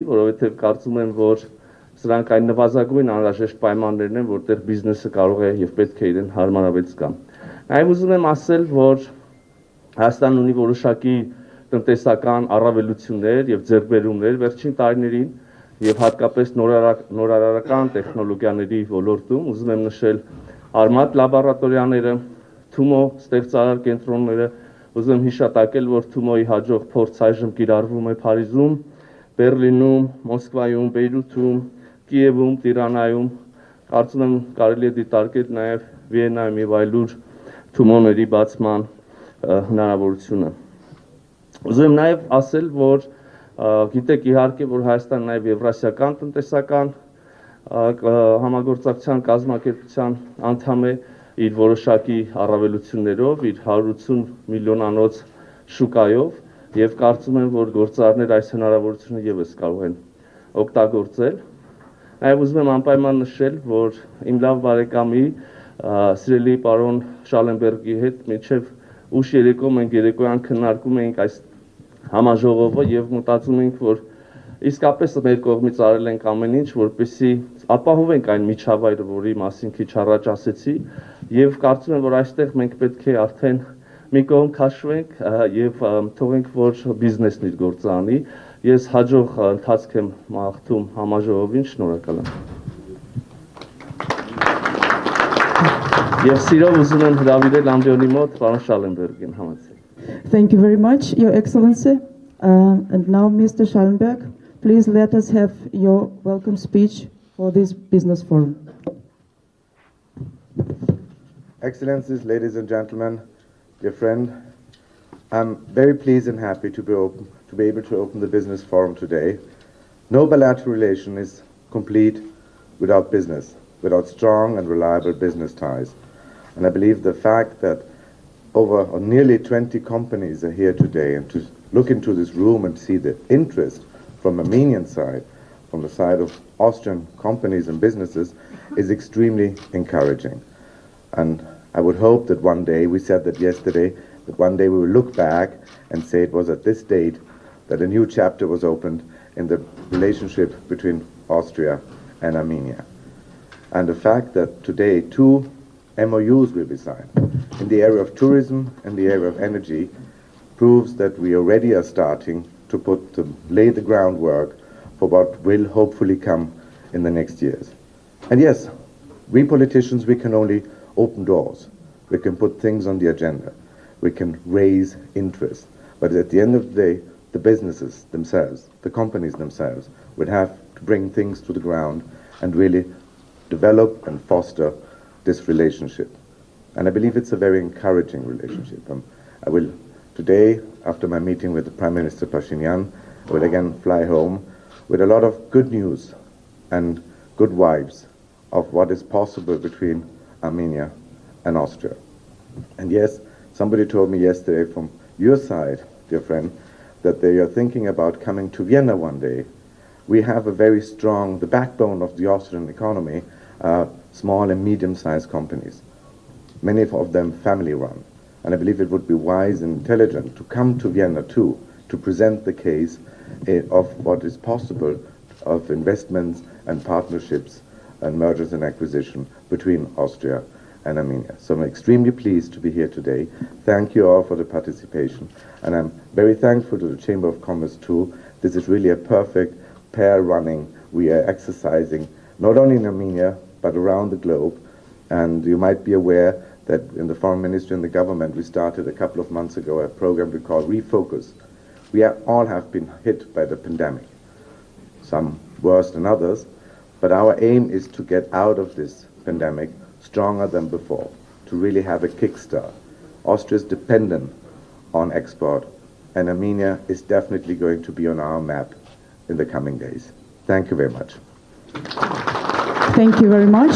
որովհետև կարծում եմ, որ սրանք այն նվազագույն անհրաժեշտ պայմաններն են, որտեղ բիզնեսը կարող է եւ պետք է իրեն հարմարավետ զգա։ Նաև ուզում եմ ասել, որ Հայաստանն ունի որոշակի տնտեսական առավելություններ եւ ձեռքբերումներ վերջին տարիներին եւ հատկապես նորարարական տեխնոլոգիաների ոլորտում ուզում եմ նշել արմատ լաբորատորիաները, Թումո ստեղծարար կենտրոնները, ուզում եմ հիշատակել, որ Թումոյի հաջող փորձ այժմ կիրառվում է Փարիզում, Բերլինում, Մոսկվայում, Բեյրութում, Կիևում, Տիրանայում, կարծում եմ կարելի է դիտարկել նաև Վիեննայում եւ այլուր Թումոների բացման հնարավորությունը։ Ուզում եմ նաև ասել, որ գիտեք իհարկե, որ Հայաստանը նաև Եվրասիական տնտեսական համագործակցության կազմակերպության անդամ է իր որոշակի առավելություններով, իր 180 միլիոնանոց շուկայով եւ կարծում եմ, որ գործարարներ այս հնարավորությունը եւս կարող են օգտագործել։ Նաև ուզում եմ անպայման նշել, որ իմ լավ բարեկամի սիրելի պարոն Շալենբերգի հետ մինչև ուշ երեկո մենք երեկոյան քննարկում էինք այս համաժողովը եւ մտածում ենք, որ իսկապես մեր կողմից արել ենք ամեն ինչ, որպեսզի ապահովենք այն միջավայրը, որի մասին քիչ առաջ ասեցի, եւ կարծում եմ, որ այստեղ մենք պետք է արդեն մի կողմ քաշվենք եւ թողենք, որ բիզնեսն իր գործը անի։ Ես հաջող ընթացք եմ մաղթում համաժողովին, շնորհակալ եմ։ Եվ սիրով ուզում եմ հրավիրել ամբիոնի մոտ պարոն Շալենբերգին համեցեք։ Thank you very much, Your Excellency. And now, Mr. Schallenberg, please let us have your welcome speech for this business forum. Excellencies, ladies and gentlemen, dear friend, I'm very pleased and happy to be able to open the business forum today. No bilateral relation is complete without business, without strong and reliable business ties. And I believe the fact that nearly 20 companies are here today, and to look into this room and see the interest from Armenian side, from the side of Austrian companies and businesses, is extremely encouraging. And I would hope that one day, we said that yesterday, that one day we will look back and say it was at this date that a new chapter was opened in the relationship between Austria and Armenia. And the fact that today 2 MOUs will be signed in the area of tourism and the area of energy proves that we already are starting to lay the groundwork for what will hopefully come in the next years. And yes, we politicians, we can only open doors. We can put things on the agenda. We can raise interest. But at the end of the day, the businesses themselves, the companies themselves, would have to bring things to the ground and really develop and foster this relationship. And I believe it's a very encouraging relationship. I will today, after my meeting with the Prime Minister Pashinyan, I will again fly home with a lot of good news and good vibes of what is possible between Armenia and Austria. And yes, somebody told me yesterday from your side, dear friend, that they are thinking about coming to Vienna one day. We have a very strong, the backbone of the Austrian economy, small and medium-sized companies, many of them family-run. And I believe it would be wise and intelligent to come to Vienna too, to present the case of what is possible of investments and partnerships and mergers and acquisition between Austria and Armenia. So I'm extremely pleased to be here today. Thank you all for the participation. And I'm very thankful to the Chamber of Commerce too. This is really a perfect pair running. We are exercising not only in Armenia, but around the globe. And you might be aware that in the Foreign Ministry and the government, we started a couple of months ago a program we call Refocus. We all have been hit by the pandemic, some worse than others, but our aim is to get out of this pandemic stronger than before, to really have a kickstart. Austria is dependent on export, and Armenia is definitely going to be on our map in the coming days. Thank you very much. Thank you very much.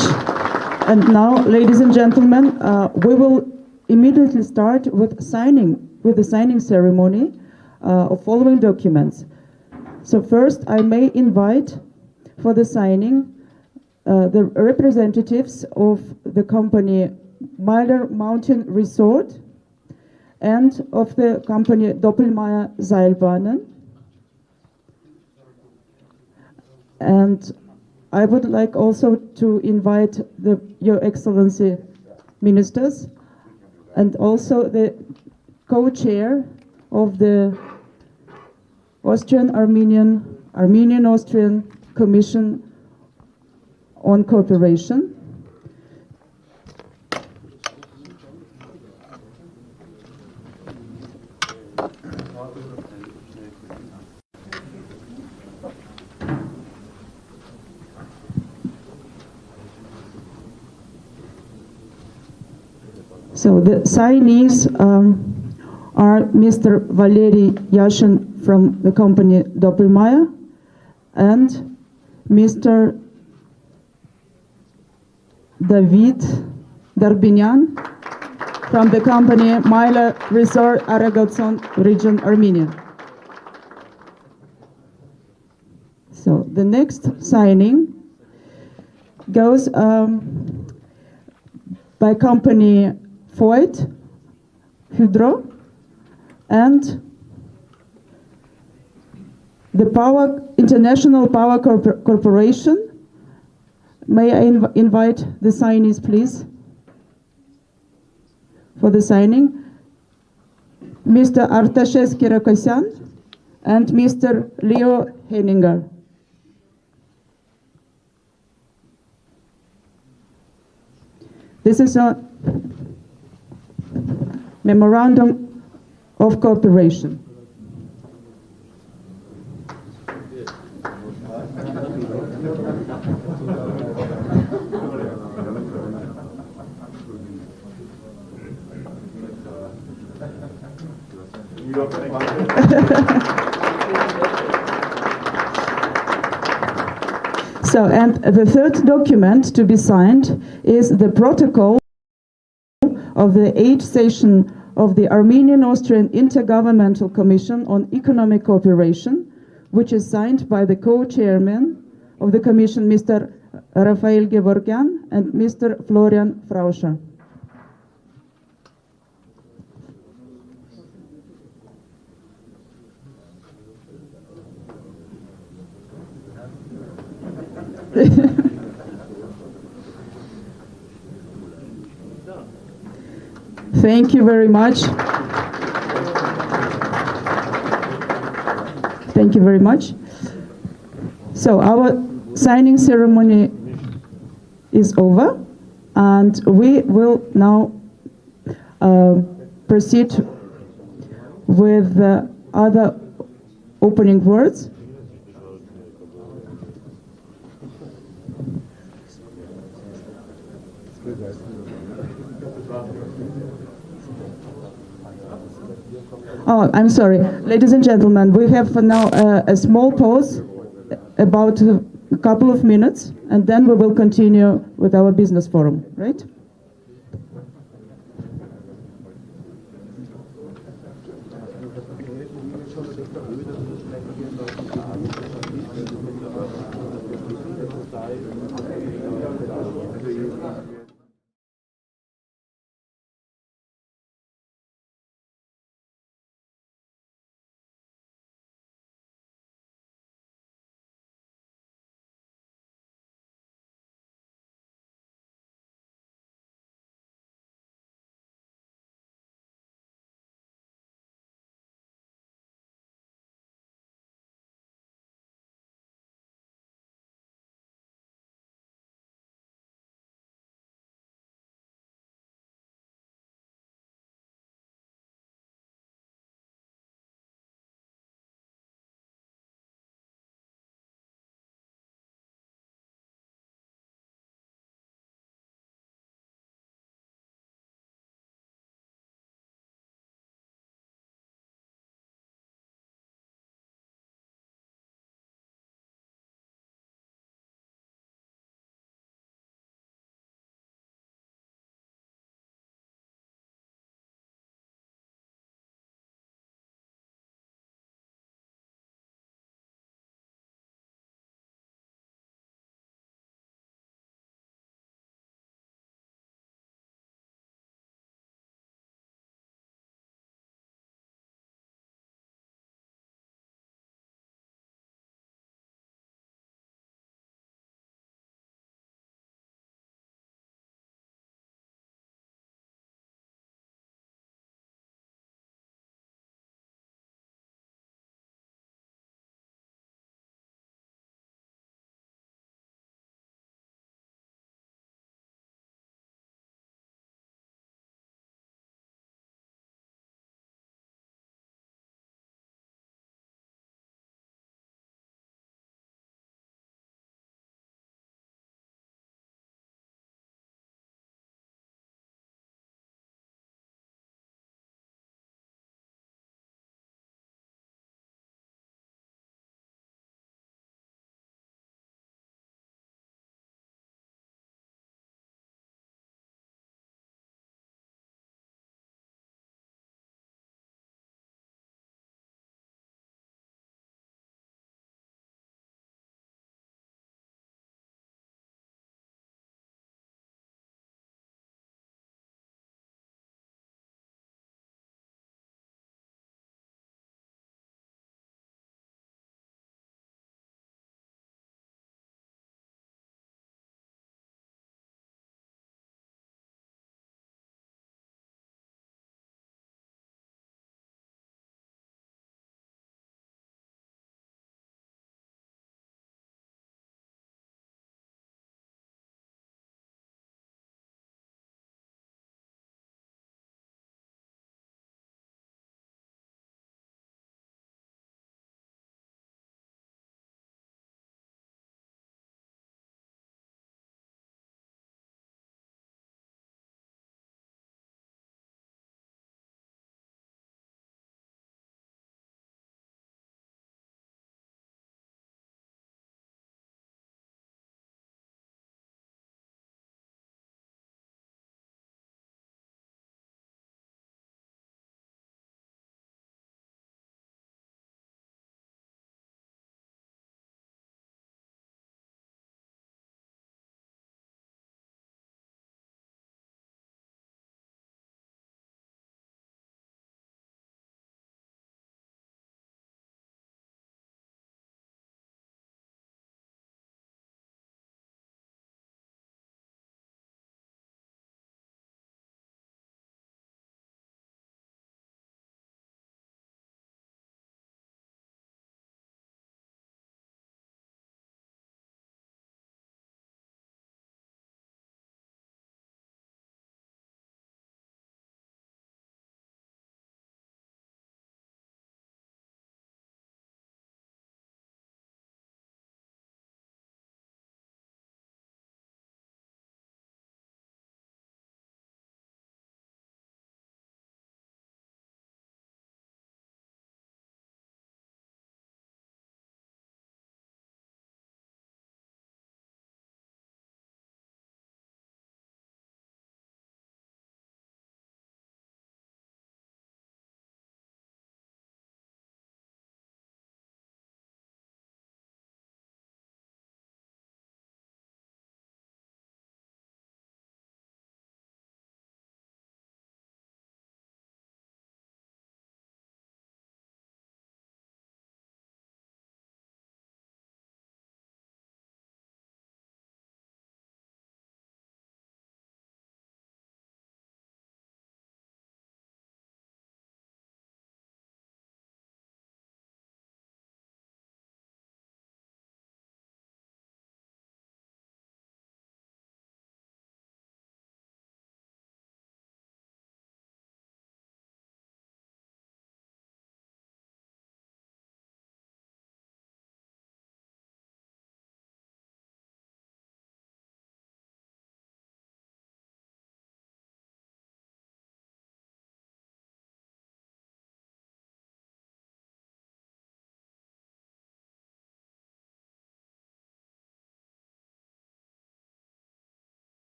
And now, ladies and gentlemen, we will immediately start with the signing ceremony of following documents. So first, I may invite for the signing the representatives of the company Myler Mountain Resort and of the company Doppelmayr Seilbahnen. And I would like also to invite Your Excellency ministers and also the co-chair of the Armenian-Austrian Commission on Cooperation. So the signees are Mr. Valery Yashin from the company Doppelmayr and Mr. David Darbinyan from the company Myla Resort Aragatson region, Armenia. So the next signing goes by company Voigt Hydro and the International Power Corporation. May I invite the signees, please, for the signing. Mr. Artashes Kirakosyan and Mr. Leo Henninger. This is a memorandum of cooperation. So, and the third document to be signed is the protocol of the 8th session of the Armenian-Austrian Intergovernmental Commission on Economic Cooperation, which is signed by the co-chairman of the Commission, Mr. Rafael Gevorkyan and Mr. Florian Frauscher. Thank you very much. Thank you very much. So our signing ceremony is over, and we will now proceed with other opening words. Oh, I'm sorry. Ladies and gentlemen, we have now a small pause, about a couple of minutes, and then we will continue with our business forum, right?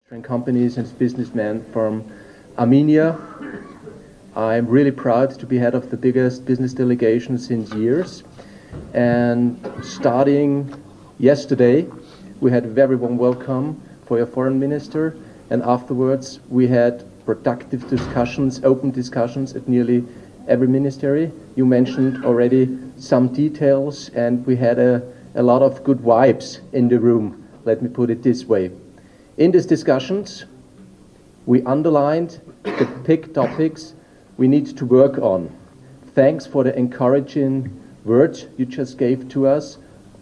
companies and businessmen from Armenia. I'm really proud to be head of the biggest business delegation since years. And starting yesterday, we had a very warm welcome for your foreign minister. And afterwards, we had productive discussions, open discussions at nearly every ministry. You mentioned already some details, and we had a lot of good vibes in the room, let me put it this way. In these discussions, we underlined the big topics we need to work on. Thanks for the encouraging words you just gave to us,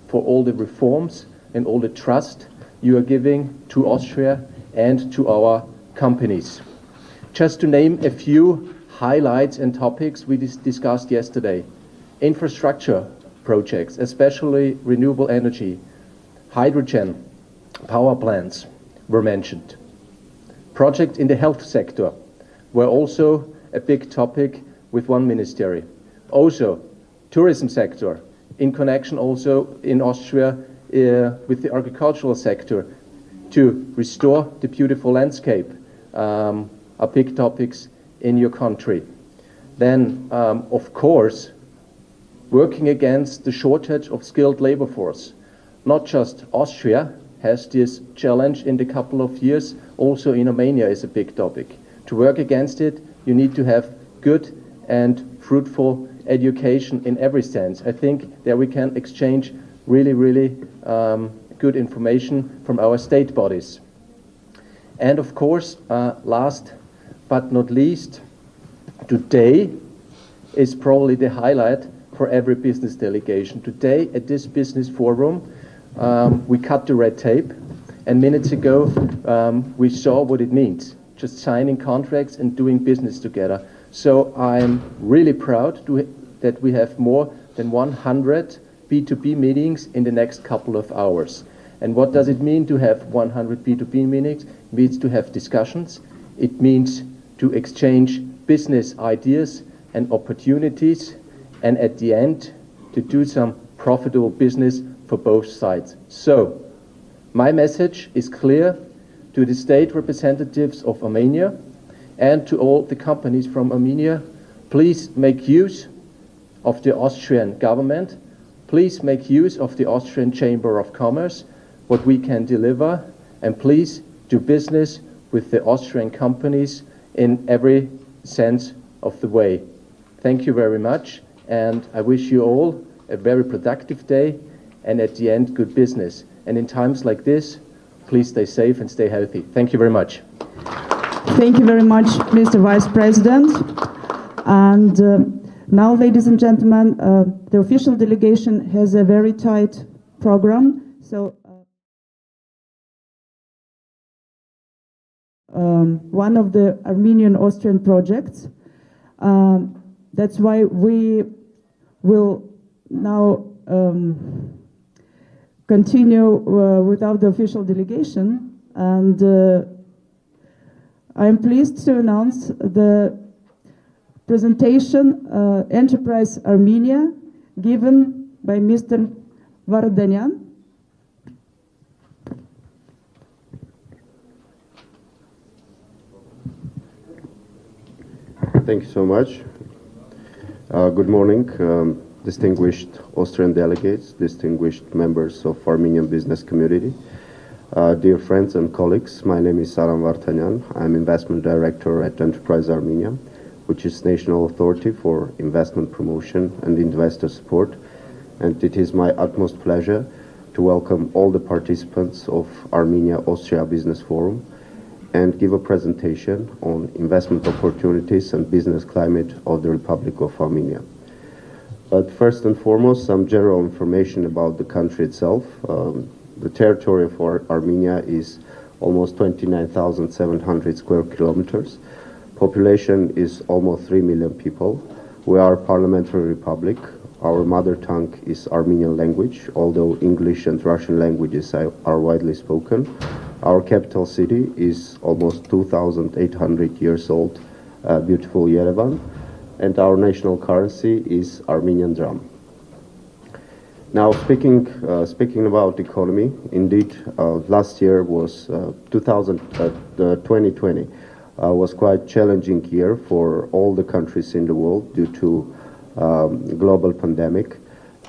for all the reforms and all the trust you are giving to Austria and to our companies. Just to name a few highlights and topics we discussed yesterday. Infrastructure projects, especially renewable energy, hydrogen, power plants were mentioned. Projects in the health sector were also a big topic with one ministry. Also, tourism sector, in connection also in Austria with the agricultural sector, to restore the beautiful landscape, are big topics in your country. Then, of course, working against the shortage of skilled labor force. Not just Austria has this challenge in the couple of years, also in Armenia is a big topic. To work against it, you need to have good and fruitful education in every sense. I think there we can exchange really good information from our state bodies. And of course, last but not least, today is probably the highlight for every business delegation. Today at this business forum, we cut the red tape, and minutes ago we saw what it means, just signing contracts and doing business together. So I'm really proud that we have more than 100 B2B meetings in the next couple of hours. And what does it mean to have 100 B2B meetings? It means to have discussions. It means to exchange business ideas and opportunities, and at the end, to do some profitable business for both sides. So, my message is clear to the state representatives of Armenia and to all the companies from Armenia. Please make use of the Austrian government. Please make use of the Austrian Chamber of Commerce, what we can deliver, and please do business with the Austrian companies in every sense of the way. Thank you very much, and I wish you all a very productive day, and at the end, good business. And in times like this, please stay safe and stay healthy. Thank you very much. Thank you very much, Mr. Vice President. And now, ladies and gentlemen, the official delegation has a very tight program. So one of the Armenian-Austrian projects. That's why we will now continue without the official delegation, and I am pleased to announce the presentation Enterprise Armenia, given by Mr. Vardanyan. Thank you so much. Good morning, distinguished Austrian delegates, distinguished members of Armenian business community, dear friends and colleagues. My name is Saran Vartanyan. I'm investment director at Enterprise Armenia, which is national authority for investment promotion and investor support. And it is my utmost pleasure to welcome all the participants of Armenia-Austria Business Forum and give a presentation on investment opportunities and business climate of the Republic of Armenia. But first and foremost, some general information about the country itself. The territory of Armenia is almost 29,700 square kilometers. Population is almost 3 million people. We are a parliamentary republic. Our mother tongue is Armenian language, although English and Russian languages are widely spoken. Our capital city is almost 2,800 years old, beautiful Yerevan, and our national currency is Armenian dram. Now, speaking about economy, indeed, last year was 2020 was quite challenging year for all the countries in the world due to global pandemic,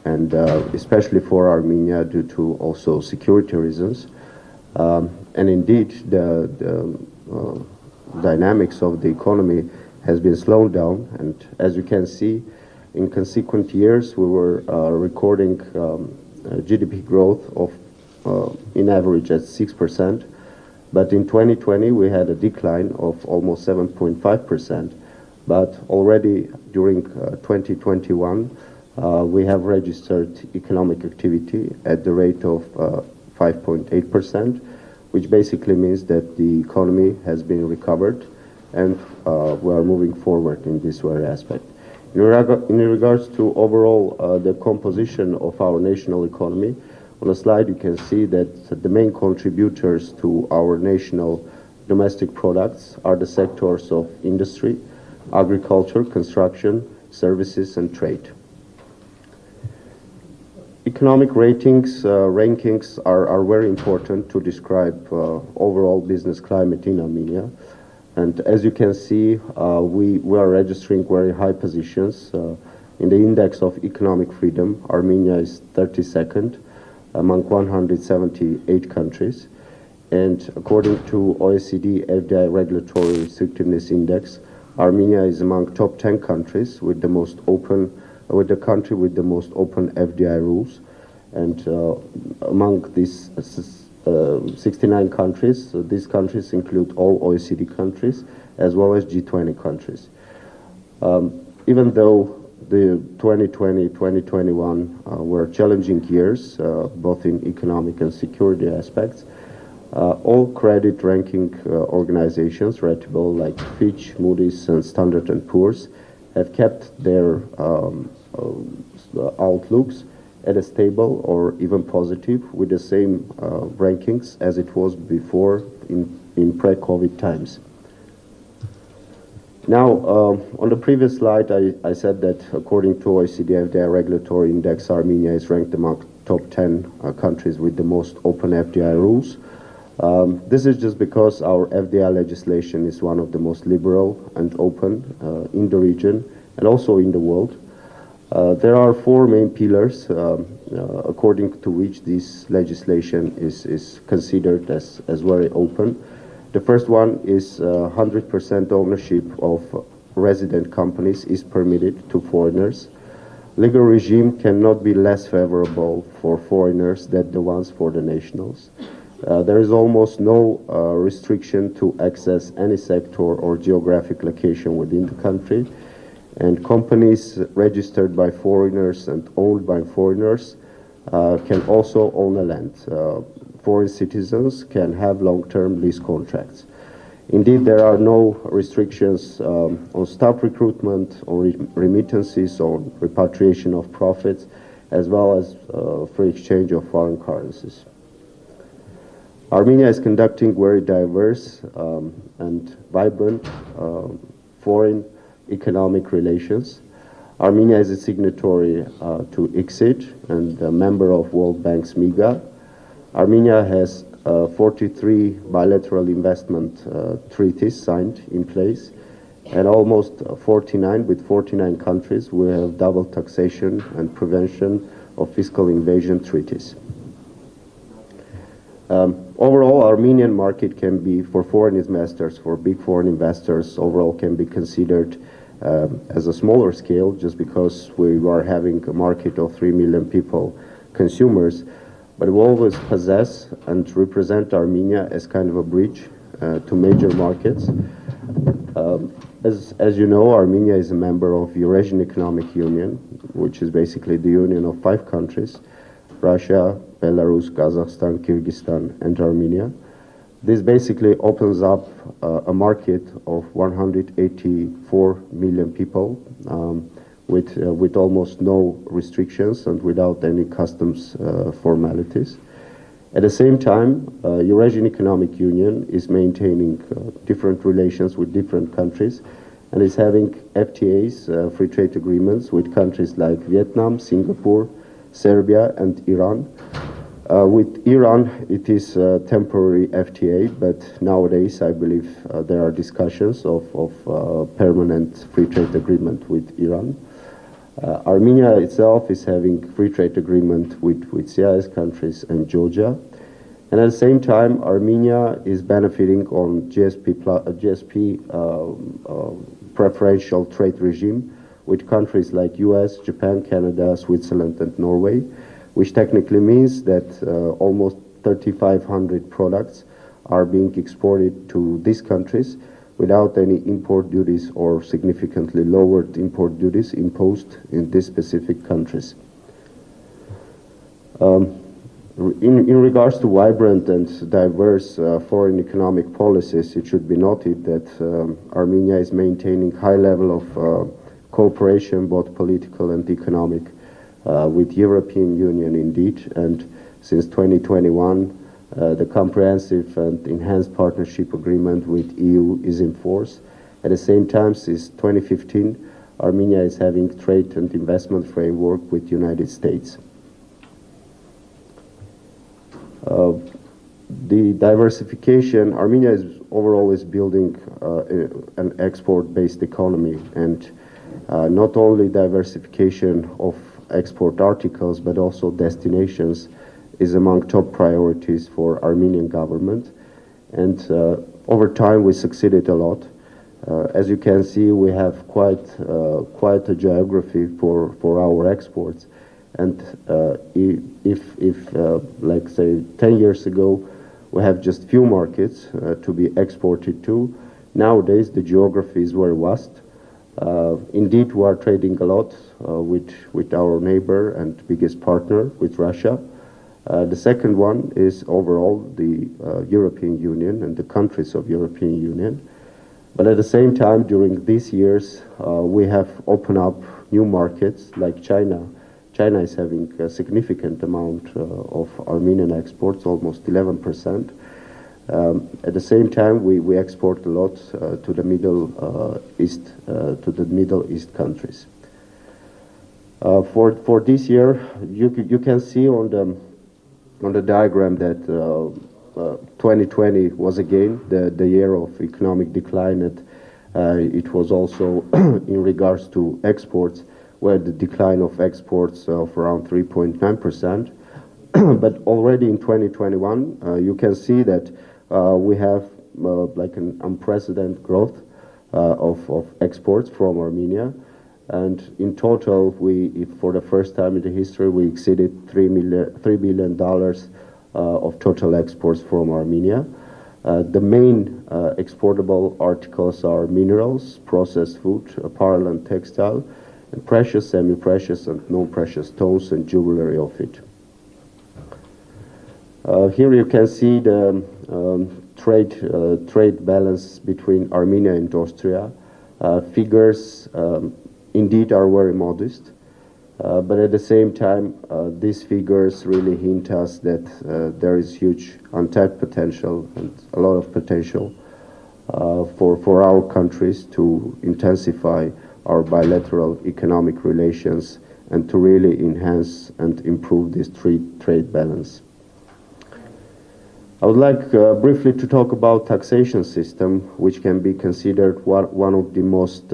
and especially for Armenia due to also security reasons. And indeed, the dynamics of the economy has been slowed down, and as you can see, in consequent years, we were recording GDP growth of, in average, at 6%. But in 2020, we had a decline of almost 7.5%. But already during 2021, we have registered economic activity at the rate of 5.8%, which basically means that the economy has been recovered, and we are moving forward in this very aspect. In regards to overall the composition of our national economy, on the slide you can see that the main contributors to our national domestic products are the sectors of industry, agriculture, construction, services, and trade. Economic rankings are very important to describe overall business climate in Armenia. And as you can see, we are registering very high positions. In the index of economic freedom, Armenia is 32nd among 178 countries. And according to OECD FDI Regulatory Restrictiveness Index, Armenia is among top 10 countries with the most open, with the country with the most open FDI rules. And among these 69 countries, these countries include all OECD countries as well as G20 countries. Even though the 2020-2021 were challenging years, both in economic and security aspects, all credit ranking organizations, reputable like Fitch, Moody's, and Standard & Poor's, have kept their outlooks at a stable or even positive with the same rankings as it was before in pre-COVID times. Now, on the previous slide, I said that according to OECD FDI Regulatory Index, Armenia is ranked among top 10 countries with the most open FDI rules. This is just because our FDI legislation is one of the most liberal and open in the region and also in the world. There are four main pillars according to which this legislation is considered as very open. The first one is 100% ownership of resident companies is permitted to foreigners. Legal regime cannot be less favorable for foreigners than the ones for the nationals. There is almost no restriction to access any sector or geographic location within the country. And companies registered by foreigners and owned by foreigners can also own a land. Foreign citizens can have long-term lease contracts. Indeed, there are no restrictions on staff recruitment, on remittances, on repatriation of profits, as well as free exchange of foreign currencies. Armenia is conducting very diverse and vibrant foreign economic relations. Armenia is a signatory to ICSID and a member of World Bank's MIGA. Armenia has 43 bilateral investment treaties signed in place, and almost 49 countries we have double taxation and prevention of fiscal invasion treaties. Overall, Armenian market can be, for foreign investors, for big foreign investors, overall can be considered as a smaller scale, just because we are having a market of 3 million people, consumers, but we always possess and represent Armenia as kind of a bridge to major markets. As you know, Armenia is a member of Eurasian Economic Union, which is basically the union of 5 countries: Russia, Belarus, Kazakhstan, Kyrgyzstan, and Armenia. This basically opens up a market of 184 million people with almost no restrictions and without any customs formalities. At the same time, Eurasian Economic Union is maintaining different relations with different countries and is having FTAs, free trade agreements, with countries like Vietnam, Singapore, Serbia, and Iran. With Iran, it is a temporary FTA, but nowadays I believe there are discussions of permanent free trade agreement with Iran. Armenia itself is having free trade agreement with CIS countries and Georgia. And at the same time, Armenia is benefiting on GSP preferential trade regime with countries like US, Japan, Canada, Switzerland, and Norway, which technically means that almost 3,500 products are being exported to these countries without any import duties or significantly lowered import duties imposed in these specific countries. In regards to vibrant and diverse foreign economic policies, it should be noted that Armenia is maintaining high level of cooperation, both political and economic, with European Union indeed, and since 2021 the comprehensive and enhanced partnership agreement with EU is in force. At the same time, since 2015, Armenia is having trade and investment framework with United States. The diversification, Armenia is overall is building an export-based economy, and not only diversification of export articles but also destinations is among top priorities for Armenian government, and over time we succeeded a lot. As you can see, we have quite a geography for our exports, and if like say 10 years ago we have just few markets to be exported to, nowadays the geography is very vast. Indeed, we are trading a lot with our neighbor and biggest partner, with Russia. The second one is overall the European Union and the countries of European Union. But at the same time, during these years, we have opened up new markets like China. China is having a significant amount of Armenian exports, almost 11%. At the same time, we export a lot to the Middle East countries. For this year, you can see on the diagram that 2020 was again the year of economic decline, and it was also in regards to exports, where the decline of exports of around 3.9%. But already in 2021, you can see that we have like an unprecedented growth of exports from Armenia, and in total, for the first time in the history, we exceeded $3 billion of total exports from Armenia. The main exportable articles are minerals, processed food, apparel and textile, and precious, semi-precious, and non-precious stones and jewelry of it. Here you can see the trade balance between Armenia and Austria. Figures indeed are very modest, but at the same time, these figures really hint us that there is huge untapped potential and a lot of potential for our countries to intensify our bilateral economic relations and to really enhance and improve this trade balance. I would like briefly to talk about taxation system, which can be considered one of the most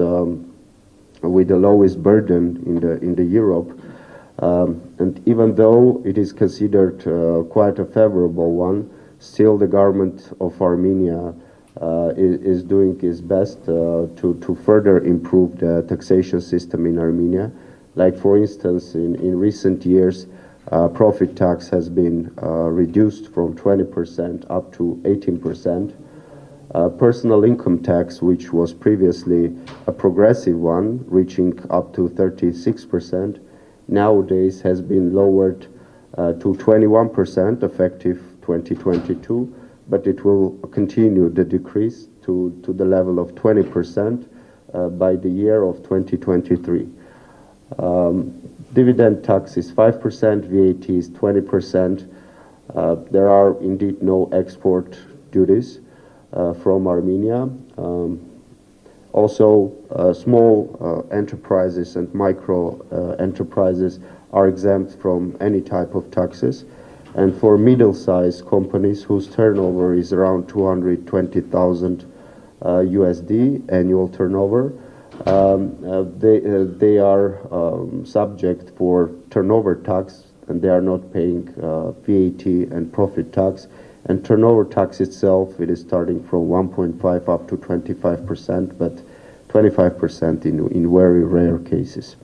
with the lowest burden in the Europe, and even though it is considered quite a favorable one, still the government of Armenia is doing its best to further improve the taxation system in Armenia. Like for instance, in recent years, profit tax has been reduced from 20% up to 18%. Personal income tax, which was previously a progressive one, reaching up to 36%, nowadays has been lowered to 21% effective 2022, but it will continue the decrease to the level of 20% by the year of 2023. Dividend tax is 5%, VAT is 20%. There are indeed no export duties from Armenia. Also, small enterprises and micro enterprises are exempt from any type of taxes. And for middle-sized companies whose turnover is around 220,000 USD annual turnover, they are subject for turnover tax, and they are not paying VAT and profit tax. And turnover tax itself, it is starting from 1.5 up to 25%, but 25% in very rare cases.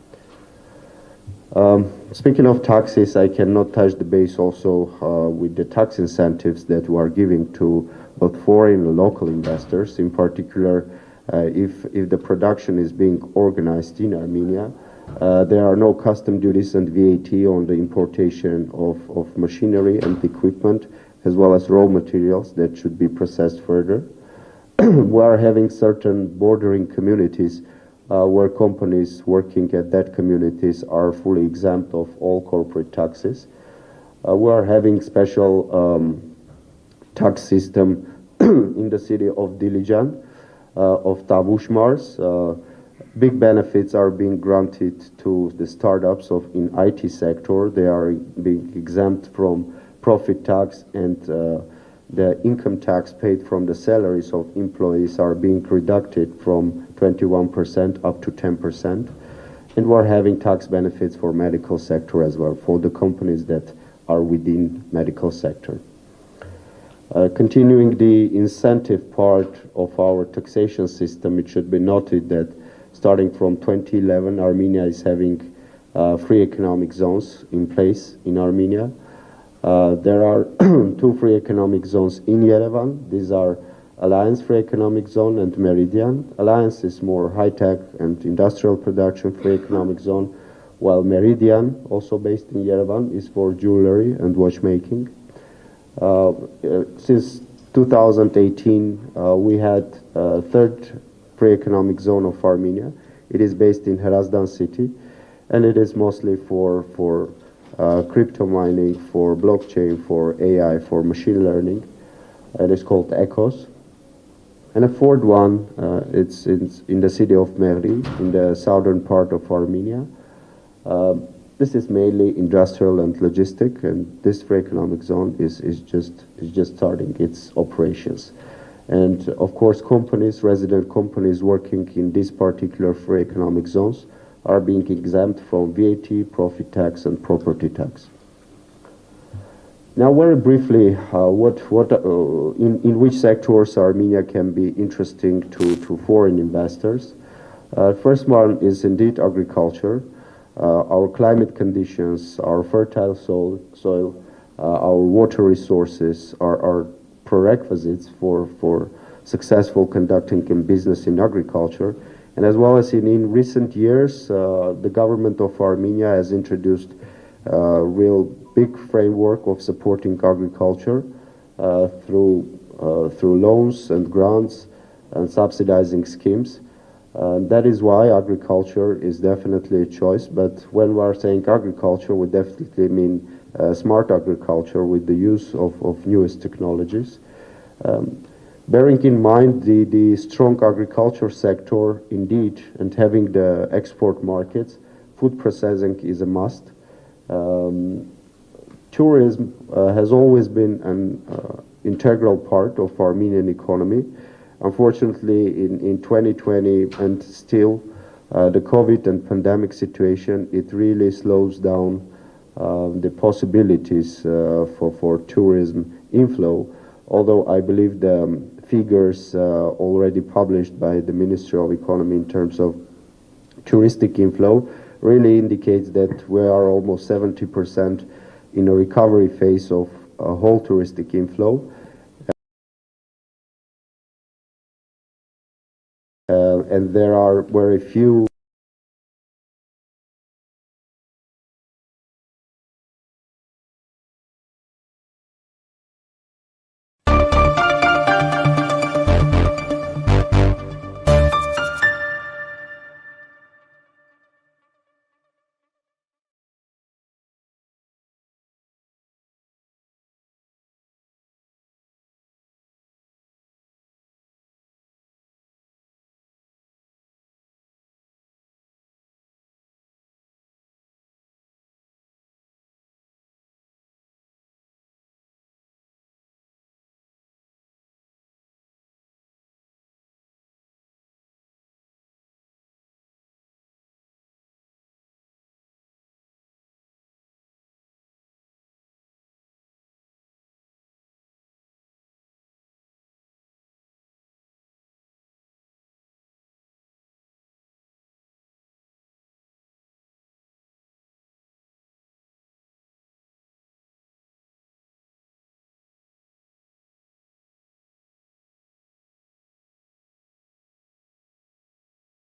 Speaking of taxes, I cannot touch the base also with the tax incentives that we are giving to both foreign and local investors. In particular, if the production is being organized in Armenia, there are no custom duties and VAT on the importation of machinery and equipment, as well as raw materials that should be processed further. We are having certain bordering communities where companies working at that communities are fully exempt of all corporate taxes. We are having special tax system in the city of Dilijan, of Tavush Mars. Big benefits are being granted to the startups in IT sector. They are being exempt from profit tax, and the income tax paid from the salaries of employees are being reducted from 21% up to 10%. And we're having tax benefits for medical sector as well, for the companies that are within medical sector. Continuing the incentive part of our taxation system, it should be noted that starting from 2011, Armenia is having free economic zones in place in Armenia. There are 2 free economic zones in Yerevan. These are Alliance Free Economic Zone and Meridian. Alliance is more high-tech and industrial production free economic zone, while Meridian, also based in Yerevan, is for jewelry and watchmaking. Since 2018, we had a 3rd free economic zone of Armenia. It is based in Herazdan city, and it is mostly for crypto mining, for blockchain, for AI, for machine learning. It is called ECOS. And a 4th one, it's in the city of Mehri, in the southern part of Armenia. This is mainly industrial and logistic, and this free economic zone is just starting its operations. And of course, companies, resident companies working in these particular free economic zones are being exempt from VAT, profit tax, and property tax. Now, very briefly, in which sectors Armenia can be interesting to foreign investors. First one is indeed agriculture. Our climate conditions, our fertile soil, our water resources are prerequisites for successful conducting in business in agriculture. And as well as in recent years, the government of Armenia has introduced a real big framework of supporting agriculture through loans and grants and subsidizing schemes. That is why agriculture is definitely a choice. But when we are saying agriculture, we definitely mean smart agriculture with the use of newest technologies. Bearing in mind the strong agriculture sector indeed, and having the export markets, food processing is a must. Tourism has always been an integral part of Armenian economy. Unfortunately, in 2020 and still the COVID and pandemic situation, it really slows down the possibilities for tourism inflow. Although I believe the figures already published by the Ministry of Economy in terms of touristic inflow really indicates that we are almost 70% in a recovery phase of whole touristic inflow. And there are very few